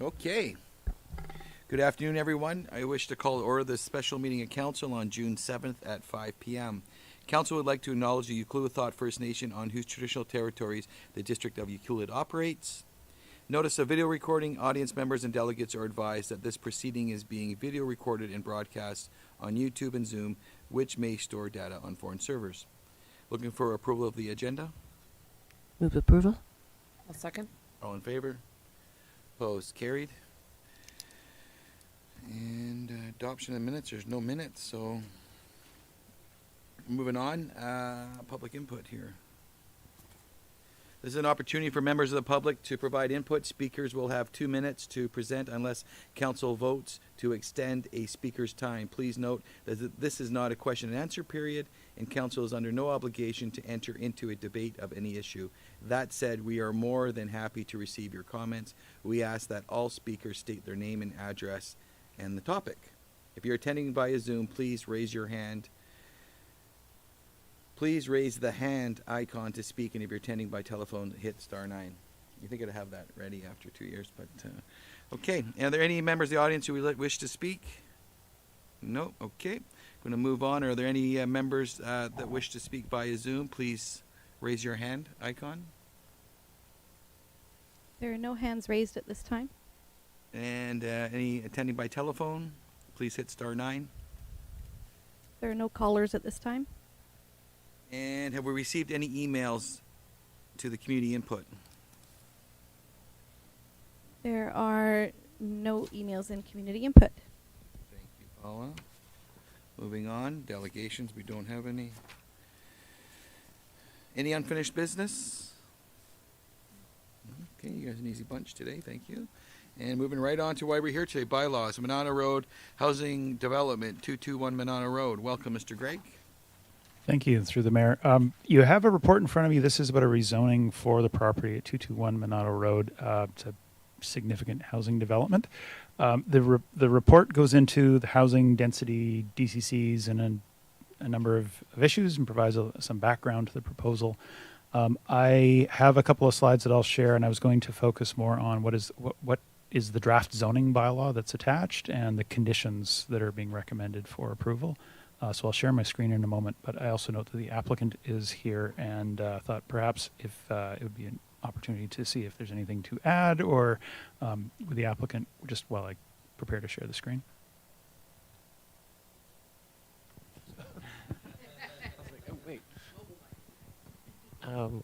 Okay. Good afternoon, everyone. I wish to call to order this special meeting of Council on June 7th at 5 p.m. Council would like to acknowledge the Ucluelet First Nation on whose traditional territories the District of Ucluelet operates. Notice of video recording. Audience members and delegates are advised that this proceeding is being video recorded and broadcast on YouTube and Zoom, which may store data on foreign servers. Looking for approval of the agenda? Move approval. I'll second. All in favor? Opposed? Carried. And adoption of minutes. There's no minutes, so moving on. Public input here. This is an opportunity for members of the public to provide input. Speakers will have 2 minutes to present unless council votes to extend a speaker's time. Please note that this is not a question and answer period, and council is under no obligation to enter into a debate of any issue. That said, we are more than happy to receive your comments. We ask that all speakers state their name and address and the topic. If you're attending via Zoom, please raise your hand. Please raise the hand icon to speak, and if you're attending by telephone, hit *9. You think I'd have that ready after 2 years, but okay. Are there any members of the audience who wish to speak? No? Okay. Going to move on. Are there any members that wish to speak via Zoom? Please raise your hand icon. There are no hands raised at this time. And any attending by telephone? Please hit *9. There are no callers at this time. And have we received any emails to the community input? There are no emails in community input. Thank you, Paula. Moving on, delegations, we don't have any. Any unfinished business? Okay, you guys are an easy bunch today, thank you. And moving right on to why we're here today, bylaws, Monana Road, Housing Development, 221 Monana Road. Welcome, Mr. Gregg. Thank you, through the mayor. You have a report in front of you. This is about a rezoning for the property at 221 Monado Road. It's a significant housing development. The report goes into the housing density, DCCs, and a number of issues, and provides some background to the proposal. I have a couple of slides that I'll share, and I was going to focus more on what is the draft zoning bylaw that's attached and the conditions that are being recommended for approval. So I'll share my screen in a moment, but I also note that the applicant is here, and thought perhaps if it would be an opportunity to see if there's anything to add, or with the applicant, just while I prepare to share the screen.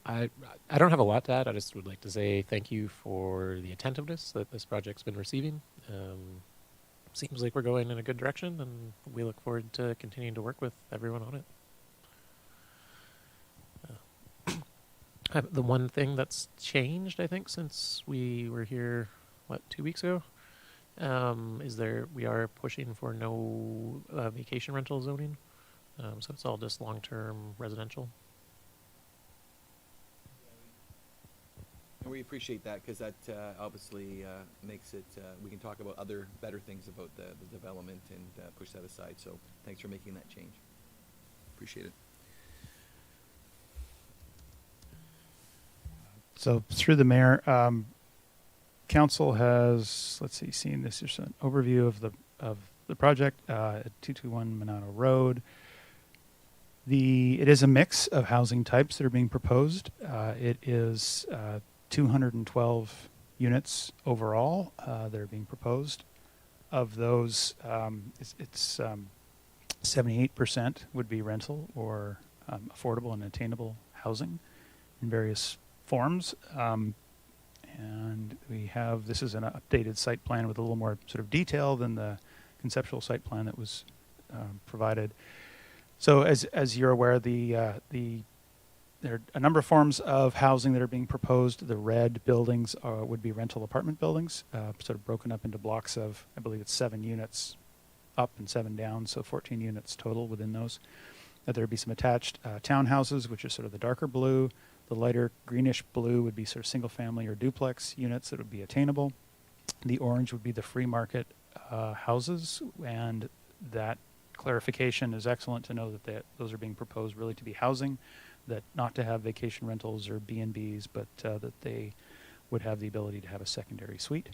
I don't have a lot to add. I just would like to say thank you for the attentiveness that this project's been receiving. Seems like we're going in a good direction, and we look forward to continuing to work with everyone on it. The one thing that's changed, I think, since we were here, 2 weeks ago, is we are pushing for no vacation rental zoning. So it's all just long-term residential. And we appreciate that, because that obviously makes it, we can talk about other better things about the development and push that aside. So thanks for making that change. Appreciate it. So through the mayor, council has, seen this. Here's an overview of the project at 221 Monano Road. It is a mix of housing types that are being proposed. It is 212 units overall that are being proposed. Of those, it's 78% would be rental or affordable and attainable housing in various forms. And this is an updated site plan with a little more sort of detail than the conceptual site plan that was provided. So as you're aware, there are a number of forms of housing that are being proposed. The red buildings would be rental apartment buildings, sort of broken up into blocks of, I believe it's 7 units up and 7 down, so 14 units total within those. There would be some attached townhouses, which are sort of the darker blue. The lighter greenish blue would be sort of single family or duplex units that would be attainable. The orange would be the free market houses, and that clarification is excellent to know that those are being proposed really to be housing, that not to have vacation rentals or B&Bs, but that they would have the ability to have a secondary suite.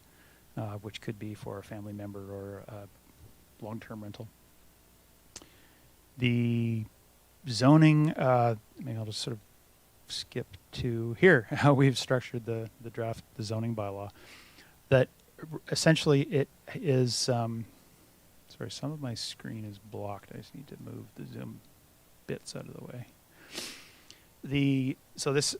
which could be for a family member or a long-term rental. The zoning, maybe I'll just sort of skip to here, how we've structured the draft, the zoning bylaw. That essentially it is, sorry, some of my screen is blocked. I just need to move the Zoom bits out of the way. So this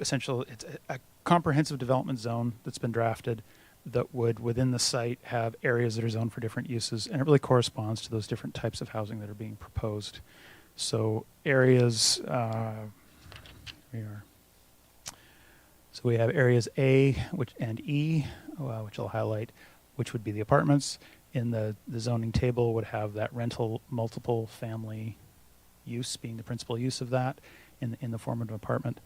essential, it's a comprehensive development zone that's been drafted that would, within the site, have areas that are zoned for different uses, and it really corresponds to those different types of housing that are being proposed. So areas, here we are. So we have areas A and E, which I'll highlight, which would be the apartments. In the zoning table would have that rental multiple family use being the principal use of that in the form of an apartment.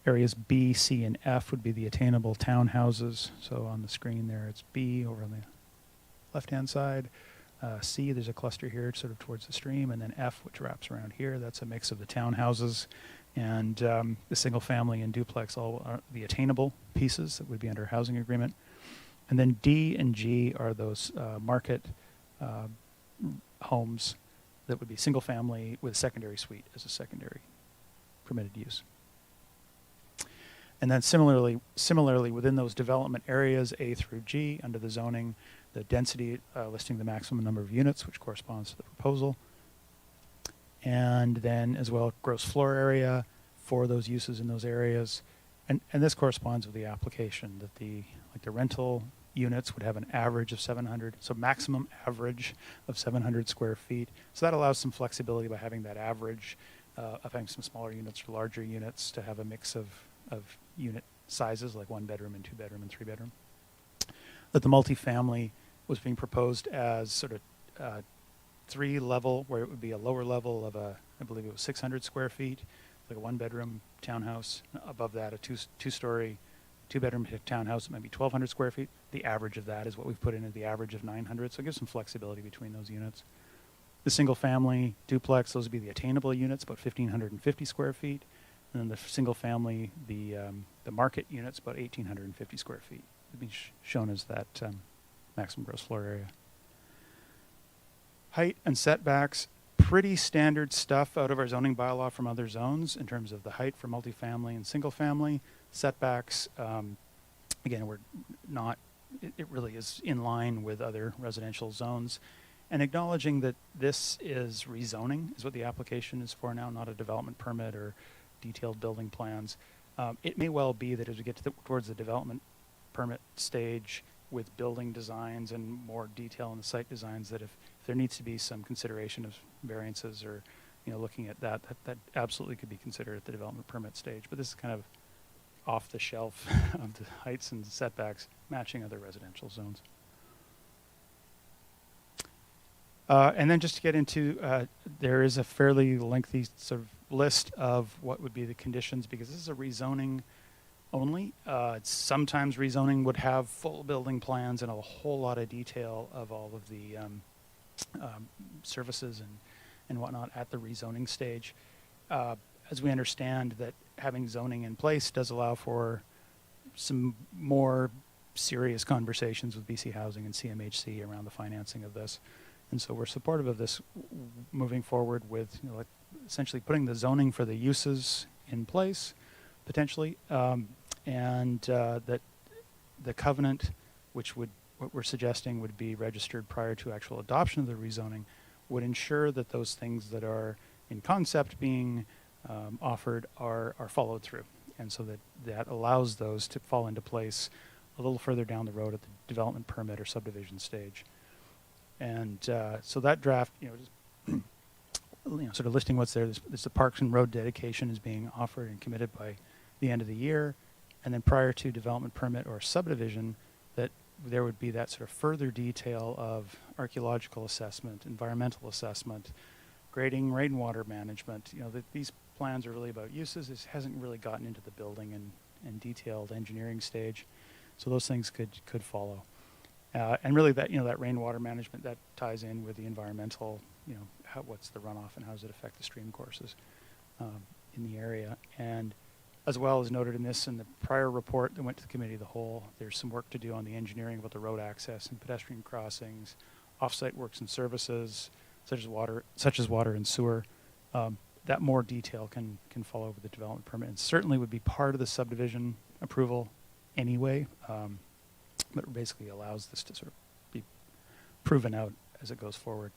Areas B, C, and F would be the attainable townhouses. So on the screen there, it's B over on the left-hand side. C, there's a cluster here sort of towards the stream, and then F, which wraps around here. That's a mix of the townhouses and the single family and duplex, all are the attainable pieces that would be under a housing agreement. And then D and G are those market homes that would be single family with secondary suite as a secondary permitted use. And then similarly within those development areas, A through G, under the zoning, the density listing the maximum number of units, which corresponds to the proposal. And then as well, gross floor area for those uses in those areas. And this corresponds with the application that the rental units would have an average of 700, so maximum average of 700 square feet. So that allows some flexibility by having that average of having some smaller units or larger units to have a mix of unit sizes, like 1 bedroom and 2 bedroom and 3 bedroom. That the multifamily was being proposed as sort of 3 level, where it would be a lower level of I believe it was 600 square feet, like a 1 bedroom townhouse. Above that, a two-story, 2 bedroom townhouse that might be 1,200 square feet. The average of that is what we've put in at the average of 900. So it gives some flexibility between those units. The single family duplex, those would be the attainable units, about 1,550 square feet. And then the single family, the market units, about 1,850 square feet. Would be shown as that maximum gross floor area. Height and setbacks, pretty standard stuff out of our zoning bylaw from other zones in terms of the height for multifamily and single family. Setbacks, again, we're not, it really is in line with other residential zones. And acknowledging that this is rezoning is what the application is for now, not a development permit or detailed building plans. It may well be that as we get towards the development permit stage with building designs and more detail in the site designs, that if there needs to be some consideration of variances or looking at that absolutely could be considered at the development permit stage. But this is kind of off the shelf of the heights and setbacks matching other residential zones. And then just to get into, there is a fairly lengthy sort of list of what would be the conditions, because this is a rezoning only. Sometimes rezoning would have full building plans and a whole lot of detail of all of the services and whatnot at the rezoning stage. As we understand that having zoning in place does allow for some more serious conversations with BC Housing and CMHC around the financing of this. And so we're supportive of this moving forward with essentially putting the zoning for the uses in place, potentially, and that the covenant, what we're suggesting would be registered prior to actual adoption of the rezoning, would ensure that those things that are in concept being offered are followed through. And so that allows those to fall into place a little further down the road at the development permit or subdivision stage. And so that draft, just sort of listing what's there. There's the Parks and Road dedication is being offered and committed by the end of the year, and then prior to development permit or subdivision, that there would be that sort of further detail of archaeological assessment, environmental assessment, grading, rainwater management. That these plans are really about uses. This hasn't really gotten into the building and detailed engineering stage, so those things could follow. And really that that rainwater management that ties in with the environmental, what's the runoff and how does it affect the stream courses in the area. And As well as noted in this and the prior report that went to the committee of the whole, there's some work to do on the engineering about the road access and pedestrian crossings, off-site works and services, such as water and sewer. That more detail can follow with the development permit, and certainly would be part of the subdivision approval anyway, but it basically allows this to sort of be proven out as it goes forward.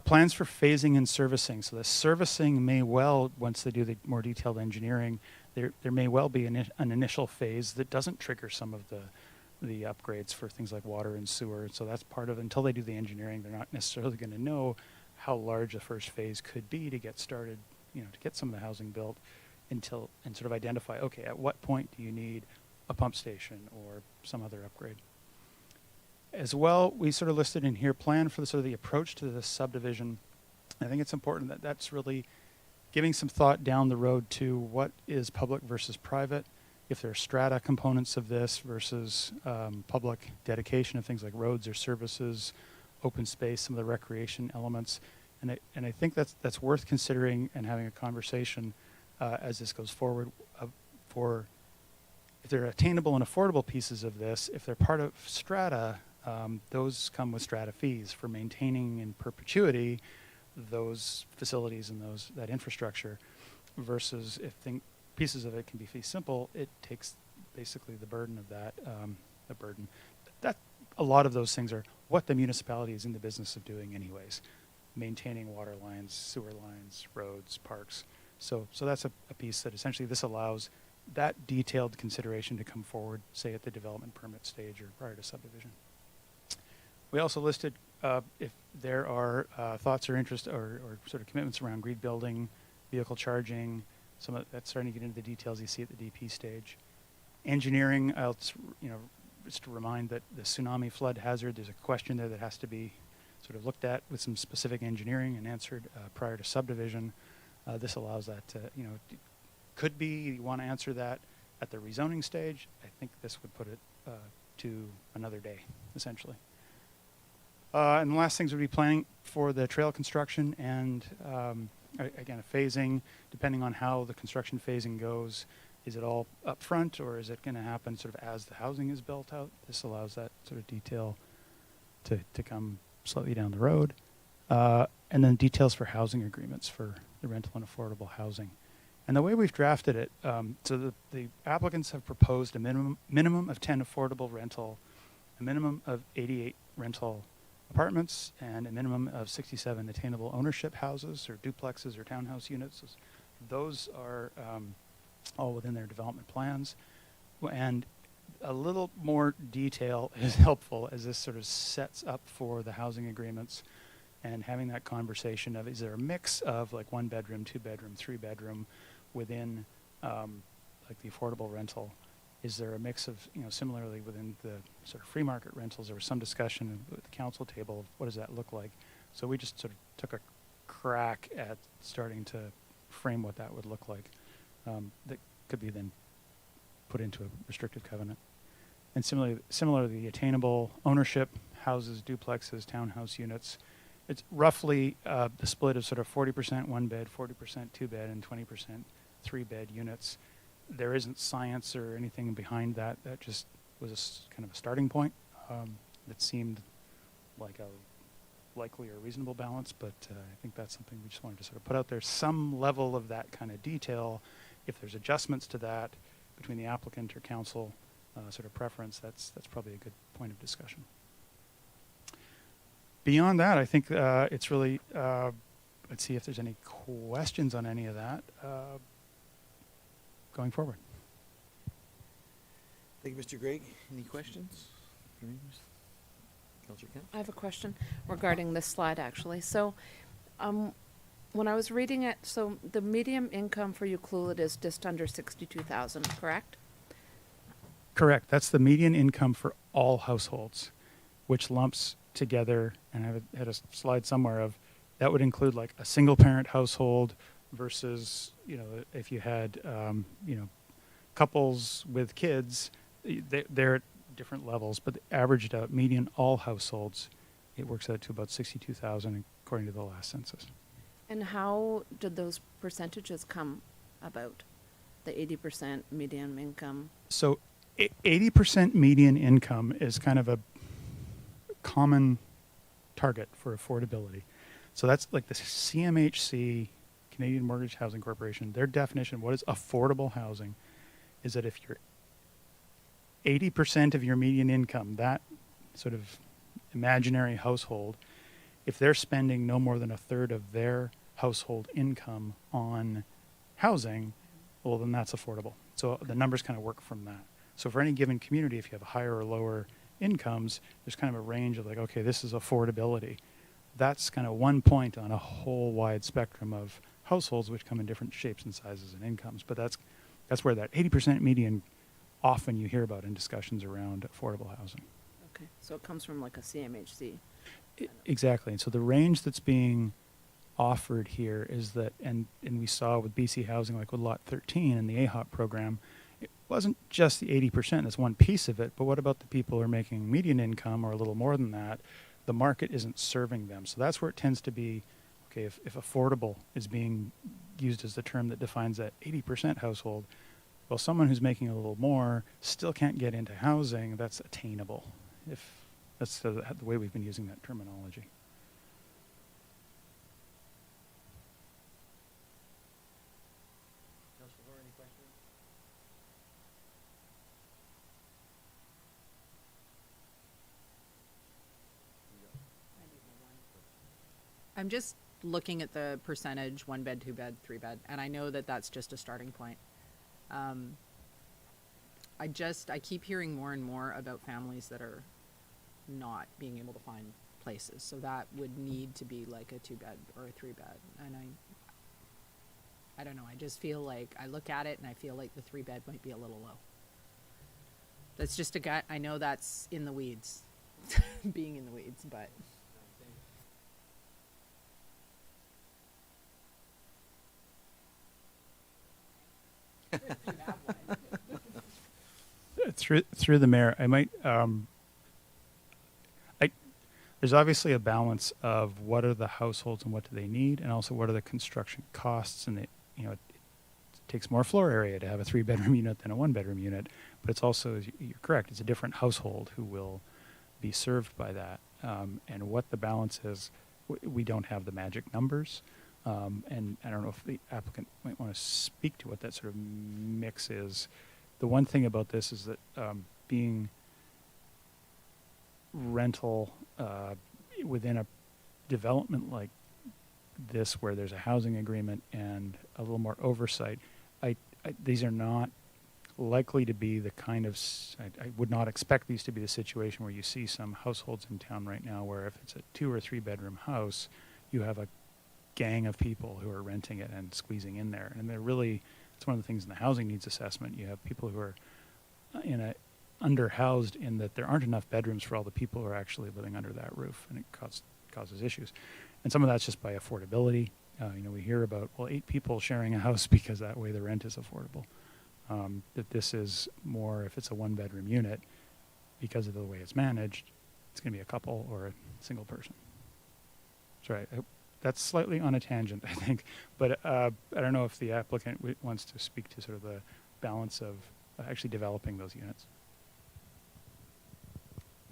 Plans for phasing and servicing. So the servicing may well, once they do the more detailed engineering, there may well be an initial phase that doesn't trigger some of the upgrades for things like water and sewer. So that's part of, until they do the engineering, they're not necessarily going to know how large the first phase could be to get started, to get some of the housing built and sort of identify, okay, at what point do you need a pump station or some other upgrade? As well, we sort of listed in here plan for the approach to the subdivision. I think it's important that that's really giving some thought down the road to what is public versus private, if there are strata components of this versus public dedication of things like roads or services, open space, some of the recreation elements. And I think that's worth considering and having a conversation as this goes forward for if they're attainable and affordable pieces of this, if they're part of strata, those come with strata fees for maintaining in perpetuity those facilities and that infrastructure, versus if pieces of it can be fee simple, it takes basically the burden of that. That a lot of those things are what the municipality is in the business of doing anyways, maintaining water lines, sewer lines, roads, parks. So that's a piece that essentially this allows that detailed consideration to come forward, say at the development permit stage or prior to subdivision. We also listed if there are thoughts or interest or sort of commitments around green building, vehicle charging. Some of that's starting to get into the details you see at the DP stage. Engineering, just to remind that the tsunami flood hazard, there's a question there that has to be sort of looked at with some specific engineering and answered prior to subdivision. This allows that to, could be you want to answer that at the rezoning stage. I think this would put it to another day, essentially. And the last things would be planning for the trail construction and, again, a phasing, depending on how the construction phasing goes. Is it all up front, or is it going to happen sort of as the housing is built out? This allows that sort of detail to come slightly down the road. And then details for housing agreements for the rental and affordable housing. And the way we've drafted it, so the applicants have proposed a minimum of 10 affordable rental, a minimum of 88 rental apartments, and a minimum of 67 attainable ownership houses or duplexes or townhouse units. Those are all within their development plans. And a little more detail is helpful as this sort of sets up for the housing agreements and having that conversation of, is there a mix of like 1 bedroom, 2 bedroom, 3 bedroom within like the affordable rental? Is there a mix of, similarly within the sort of free market rentals? There was some discussion at the council table of what does that look like. So we just sort of took a crack at starting to frame what that would look like. That could be then put into a restrictive covenant. And similarly, the attainable ownership houses, duplexes, townhouse units. It's roughly the split of sort of 40% 1 bed, 40% 2 bed, and 20% 3 bed units. There isn't science or anything behind that. That just was kind of a starting point that seemed like a likely or reasonable balance, but I think that's something we just wanted to sort of put out there. Some level of that kind of detail. If there's adjustments to that between the applicant or council sort of preference, that's probably a good point of discussion. Beyond that, I think it's really, let's see if there's any questions on any of that going forward. Thank you, Mr. Gregg. Any questions? Councillor Kent? I have a question regarding this slide, actually. So, when I was reading it, so the median income for Euclid is just under 62,000, correct? Correct. That's the median income for all households, which lumps together, and I had a slide somewhere of that would include like a single parent household versus, if you had, couples with kids, they're at different levels, but averaged out median all households, it works out to about 62,000 according to the last census. And how did those percentages come about? the 80% median income. So 80% median income is kind of a common target for affordability. So that's like the CMHC, Canadian Mortgage Housing Corporation, their definition, what is affordable housing, is that if you're 80% of your median income, that sort of imaginary household, if they're spending no more than a third of their household income on housing, well, then that's affordable. So the numbers kind of work from that. So for any given community, if you have higher or lower incomes, there's kind of a range of like, okay, this is affordability. That's kind of one point on a whole wide spectrum of households which come in different shapes and sizes and incomes. But that's where that 80% median often you hear about in discussions around affordable housing. Okay, so it comes from like a CMHC. Exactly. And so the range that's being offered here is that, and we saw with BC Housing, like with Lot 13 and the AHOP program, it wasn't just the 80%, that's one piece of it, but what about the people who are making median income or a little more than that? The market isn't serving them. So that's where it tends to be, okay, if affordable is being used as the term that defines that 80% household, well, someone who's making a little more still can't get into housing, that's attainable. If that's the way we've been using that terminology. I'm just looking at the percentage, 1 bed, 2 bed, 3 bed, and I know that that's just a starting point. I keep hearing more and more about families that are not being able to find places. So that would need to be like a 2 bed or a 3 bed. And I don't know, I just feel like I look at it and I feel like the 3 bed might be a little low. That's just a gut. I know that's in the weeds, being in the weeds, but. Through the mayor, I might. There's obviously a balance of what are the households and what do they need, and also what are the construction costs. And it takes more floor area to have a 3-bedroom unit than a 1-bedroom unit. But it's also, you're correct, it's a different household who will be served by that. And what the balance is, we don't have the magic numbers. And I don't know if the applicant might want to speak to what that sort of mix is. The one thing about this is that being rental within a development like this, where there's a housing agreement and a little more oversight, these are not likely to be the kind of, I would not expect these to be the situation where you see some households in town right now where if it's a 2 or 3 bedroom house, you have a gang of people who are renting it and squeezing in there. And they're really, it's one of the things in the housing needs assessment. You have people who are underhoused in that there aren't enough bedrooms for all the people who are actually living under that roof, and it causes issues. And some of that's just by affordability. We hear about, well, 8 people sharing a house because that way the rent is affordable. That this is more, if it's a 1-bedroom unit, because of the way it's managed, it's going to be a couple or a single person. Sorry, that's slightly on a tangent, I think. But I don't know if the applicant wants to speak to sort of the balance of actually developing those units.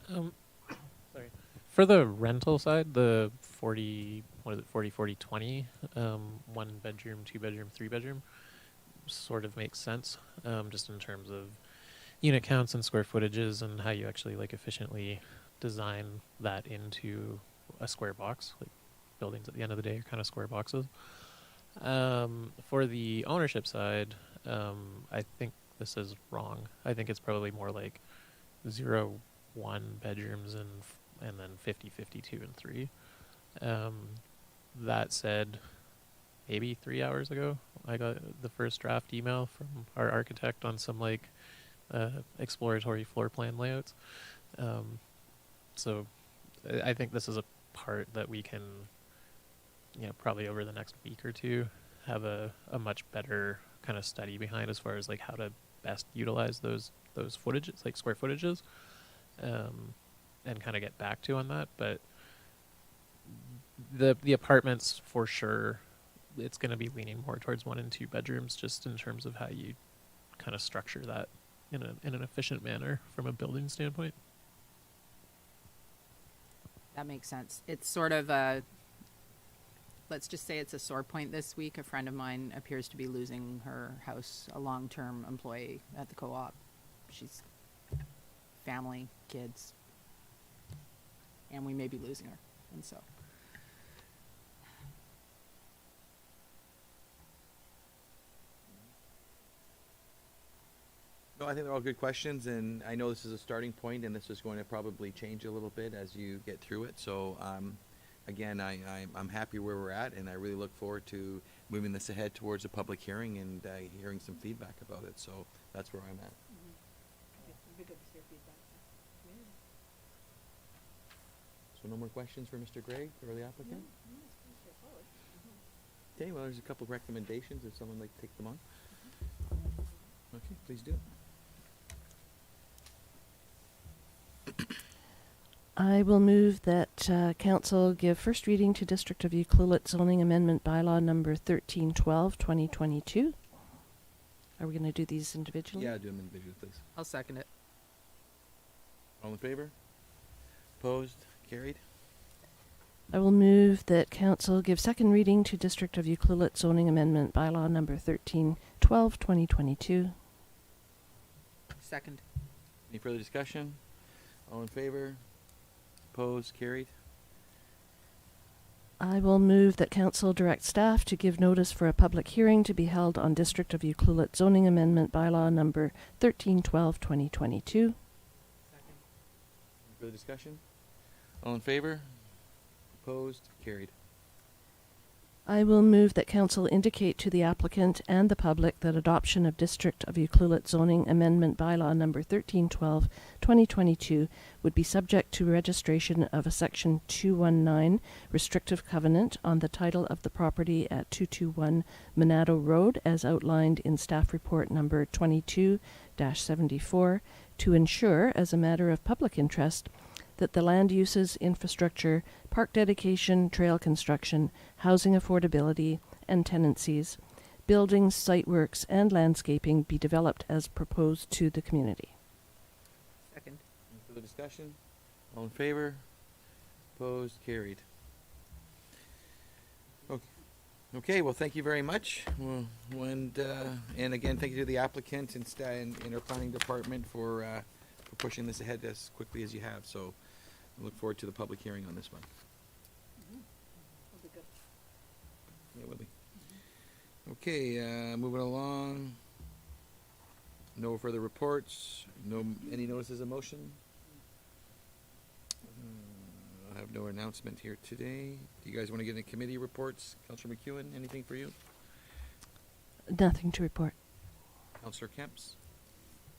Sorry. For the rental side, the 40, 20, 1 bedroom, 2 bedroom, 3 bedroom sort of makes sense, just in terms of unit counts and square footages and how you actually efficiently design that into a square box. Like buildings at the end of the day are kind of square boxes. For the ownership side, I think this is wrong. I think it's probably more like 0, 1 bedrooms and then 50, 52, and 3. That said, maybe 3 hours ago, I got the first draft email from our architect on some exploratory floor plan layouts. So I think this is a part that we can, probably over the next week or two, have a much better kind of study behind as far as how to best utilize those footages, square footages, and kind of get back to on that. But the apartments for sure, it's going to be leaning more towards 1 and 2 bedrooms, just in terms of how you kind of structure that in an efficient manner from a building standpoint. That makes sense. It's sort of a, let's just say it's a sore point this week. A friend of mine appears to be losing her house, a long-term employee at the co-op. She's family, kids, and we may be losing her. And so, No, I think they're all good questions, and I know this is a starting point, and this is going to probably change a little bit as you get through it. So, again, I'm happy where we're at, and I really look forward to moving this ahead towards a public hearing and hearing some feedback about it. So that's where I'm at. So no more questions for Mr. Gregg or the applicant? Okay, well, there's a couple of recommendations if someone would like to take them on. Okay, please do. I will move that council give first reading to District of Ucluelet zoning amendment bylaw number 1312, 2022. Are we going to do these individually? Yeah, do them individually, please. I'll second it. All in favor? Opposed? Carried? I will move that council give second reading to District of Ucluelet zoning amendment bylaw number 1312, 2022. Second. Any further discussion? All in favor? Opposed? Carried? I will move that council direct staff to give notice for a public hearing to be held on District of Ucluelet zoning amendment bylaw number 1312, 2022. Any further discussion? All in favor? Opposed? Carried? I will move that council indicate to the applicant and the public that adoption of District of Ucluelet zoning amendment bylaw number 1312, 2022 would be subject to registration of a section 219 restrictive covenant on the title of the property at 221 Monado Road as outlined in staff report number 22-74 to ensure, as a matter of public interest, that the land uses, infrastructure, park dedication, trail construction, housing affordability, and tenancies, buildings, site works, and landscaping be developed as proposed to the community. Second. Any further discussion? All in favor? Opposed? Carried? Okay, well, thank you very much. Well, and again, thank you to the applicant and our planning department for pushing this ahead as quickly as you have. So I look forward to the public hearing on this one. Yeah, will be. Okay, moving along. No further reports. Any notices of motion? I have no announcement here today. Do you guys want to get into committee reports? Councillor McEwen, anything for you? Nothing to report. Councillor Kemps?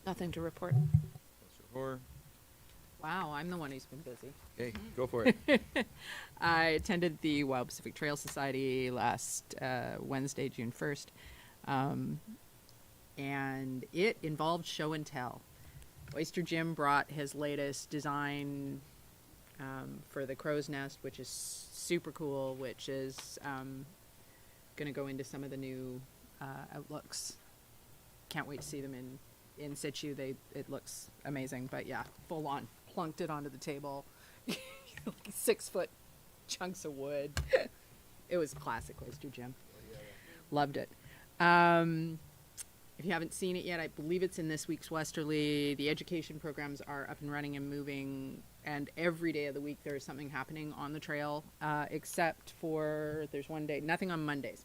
Nothing to report. Councillor Hoare? Wow, I'm the one who's been busy. Okay, go for it. I attended the Wild Pacific Trail Society last Wednesday, June 1st, and it involved show and tell. Oyster Jim brought his latest design for the crow's nest, which is super cool, which is going to go into some of the new outlooks. Can't wait to see them in situ. It looks amazing, but yeah, full on. Plunked it onto the table. Like 6-foot chunks of wood. It was classic Oyster Jim. Loved it. If you haven't seen it yet, I believe it's in this week's Westerly. The education programs are up and running and moving, and every day of the week there is something happening on the trail, except for there's one day, nothing on Mondays.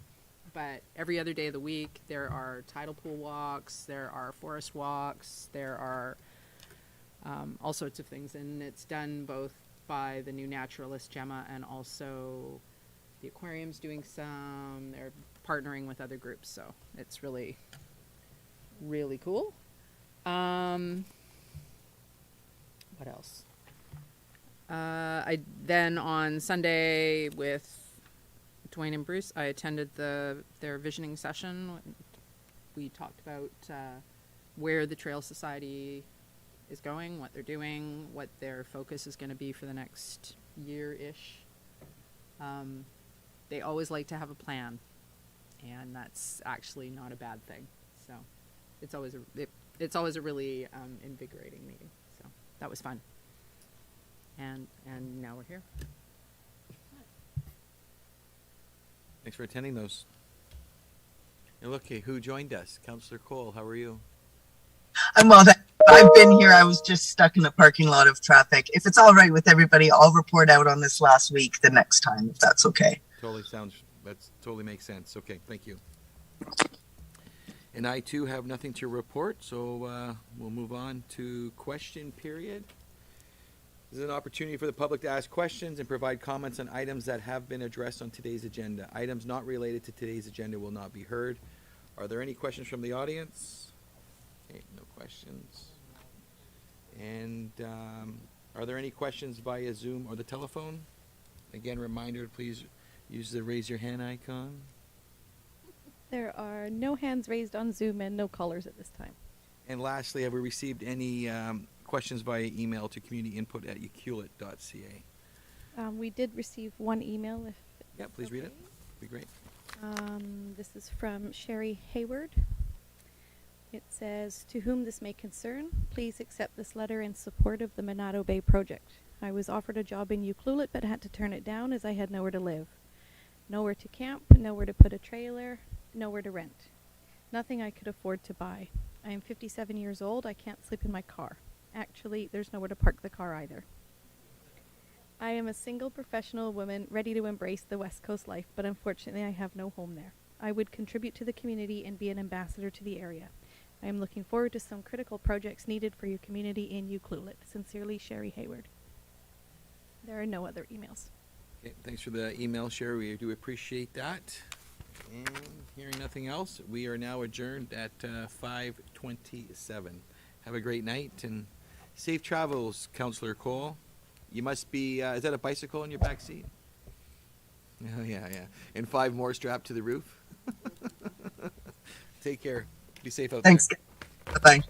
But every other day of the week there are tidal pool walks, there are forest walks, there are all sorts of things, and it's done both by the new naturalist Gemma and also the aquarium's doing some. They're partnering with other groups, so it's really, really cool. What else? I then on Sunday with Dwayne and Bruce, I attended their visioning session. We talked about where the Trail Society is going, what they're doing, what their focus is going to be for the next year-ish. They always like to have a plan, and that's actually not a bad thing. So it's always a really invigorating meeting. So that was fun. And now we're here. Thanks for attending those. And look, who joined us? Councillor Cole, how are you? I'm well. I've been here. I was just stuck in a parking lot of traffic. If it's all right with everybody, I'll report out on this last week the next time, if that's okay. That totally makes sense. Okay, thank you. And I too have nothing to report, so we'll move on to question period. This is an opportunity for the public to ask questions and provide comments on items that have been addressed on today's agenda. Items not related to today's agenda will not be heard. Are there any questions from the audience? Okay, no questions. And are there any questions via Zoom or the telephone? Again, reminder to please use the raise your hand icon. There are no hands raised on Zoom and no callers at this time. And lastly, have we received any questions via email to communityinput@uculet.ca? We did receive one email. If Yeah, please read it. okay. Be great. This is from Sherry Hayward. It says, "To whom this may concern, please accept this letter in support of the Monado Bay project. I was offered a job in Ucluelet but had to turn it down as I had nowhere to live. Nowhere to camp, nowhere to put a trailer, nowhere to rent. Nothing I could afford to buy. I am 57 years old. I can't sleep in my car. Actually, there's nowhere to park the car either. I am a single professional woman ready to embrace the West Coast life, but unfortunately I have no home there. I would contribute to the community and be an ambassador to the area. I am looking forward to some critical projects needed for your community in Ucluelet. Sincerely, Sherry Hayward." There are no other emails. Okay, thanks for the email, Sherry. We do appreciate that. And hearing nothing else, we are now adjourned at 5:27. Have a great night and safe travels, Councillor Cole. You must be, is that a bicycle in your back seat? Oh, yeah. And 5 more strapped to the roof. Take care. Be safe out there. Thanks. Bye-bye.